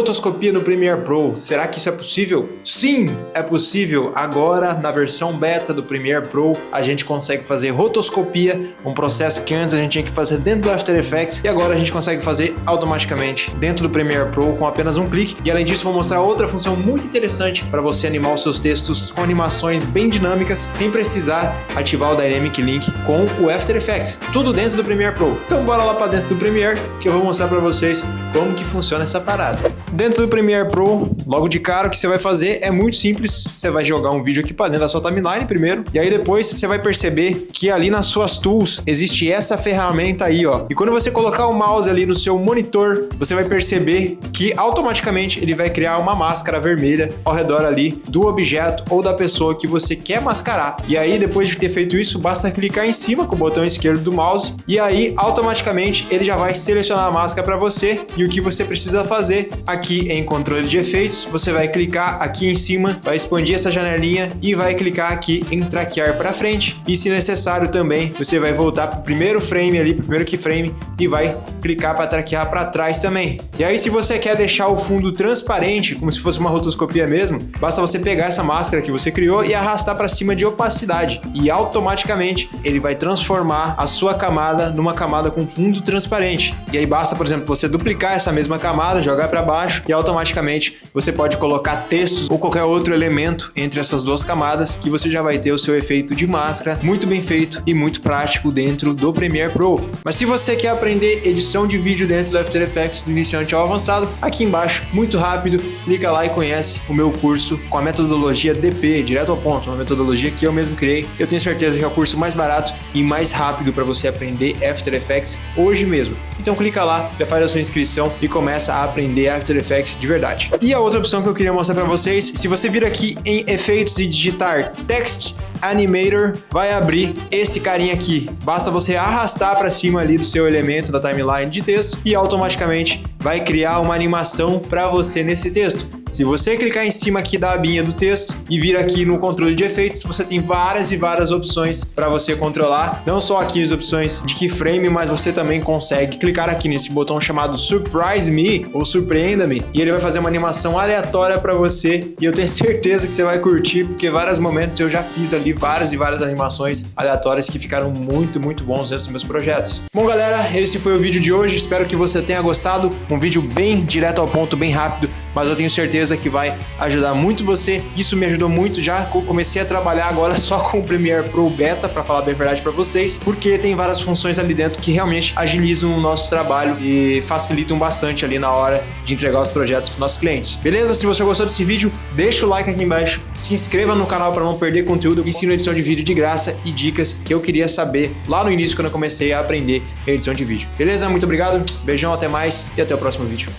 Rotoscopia no Premiere Pro, será que isso é possível? Sim, é possível. Agora, na versão beta do Premiere Pro, a gente consegue fazer rotoscopia, um processo que antes a gente tinha que fazer dentro do After Effects e agora a gente consegue fazer automaticamente dentro do Premiere Pro com apenas um clique. E além disso, vou mostrar outra função muito interessante para você animar os seus textos com animações bem dinâmicas, sem precisar ativar o Dynamic Link com o After Effects. Tudo dentro do Premiere Pro. Então bora lá para dentro do Premiere que eu vou mostrar para vocês como que funciona essa parada. Dentro do Premiere Pro, logo de cara, o que você vai fazer é muito simples. Você vai jogar um vídeo aqui para dentro da sua timeline primeiro, e aí depois você vai perceber que ali nas suas tools existe essa ferramenta aí, ó. E quando você colocar o mouse ali no seu monitor, você vai perceber que automaticamente ele vai criar uma máscara vermelha ao redor ali do objeto ou da pessoa que você quer mascarar. E aí, depois de ter feito isso, basta clicar em cima com o botão esquerdo do mouse e aí automaticamente ele já vai selecionar a máscara para você. E o que você precisa fazer aqui em controle de efeitos, você vai clicar aqui em cima, vai expandir essa janelinha e vai clicar aqui em traquear para frente. E se necessário também, você vai voltar para o primeiro frame ali, pro primeiro keyframe e vai clicar para traquear para trás também. E aí, se você quer deixar o fundo transparente, como se fosse uma rotoscopia mesmo, basta você pegar essa máscara que você criou e arrastar para cima de opacidade e automaticamente ele vai transformar a sua camada numa camada com fundo transparente. E aí basta, por exemplo, você duplicar essa mesma camada, jogar para baixo e automaticamente você pode colocar textos ou qualquer outro elemento entre essas duas camadas que você já vai ter o seu efeito de máscara muito bem feito e muito prático dentro do Premiere Pro. Mas se você quer aprender edição de vídeo dentro do After Effects do iniciante ao avançado, aqui embaixo, muito rápido, clica lá e conhece o meu curso com a metodologia DP, direto ao ponto, uma metodologia que eu mesmo criei. Eu tenho certeza que é o curso mais barato e mais rápido para você aprender After Effects hoje mesmo. Então clica lá, já faz a sua inscrição e começa a aprender After Effects de verdade. E a outra opção que eu queria mostrar para vocês, se você vir aqui em efeitos e digitar Text Animator, vai abrir esse carinha aqui. Basta você arrastar para cima ali do seu elemento da timeline de texto e automaticamente vai criar uma animação para você nesse texto. Se você clicar em cima aqui da abinha do texto e vir aqui no controle de efeitos, você tem várias e várias opções para você controlar. Não só aqui as opções de keyframe, mas você também consegue clicar aqui nesse botão chamado Surprise Me ou Surpreenda-me e ele vai fazer uma animação aleatória para você e eu tenho certeza que você vai curtir, porque vários momentos eu já fiz ali várias e várias animações aleatórias que ficaram muito bons dentro dos meus projetos. Bom, galera, esse foi o vídeo de hoje. Espero que você tenha gostado. Um vídeo bem direto ao ponto, bem rápido, mas eu tenho certeza que vai ajudar muito você. Isso me ajudou muito já. Comecei a trabalhar agora só com o Premiere Pro Beta, para falar bem a verdade para vocês, porque tem várias funções ali dentro que realmente agilizam o nosso trabalho e facilitam bastante ali na hora de entregar os projetos para os nossos clientes. Beleza? Se você gostou desse vídeo, deixa o like aqui embaixo, se inscreva no canal para não perder conteúdo. Eu ensino edição de vídeo de graça e dicas que eu queria saber lá no início quando eu comecei a aprender edição de vídeo. Beleza? Muito obrigado, beijão, até mais e até o próximo vídeo.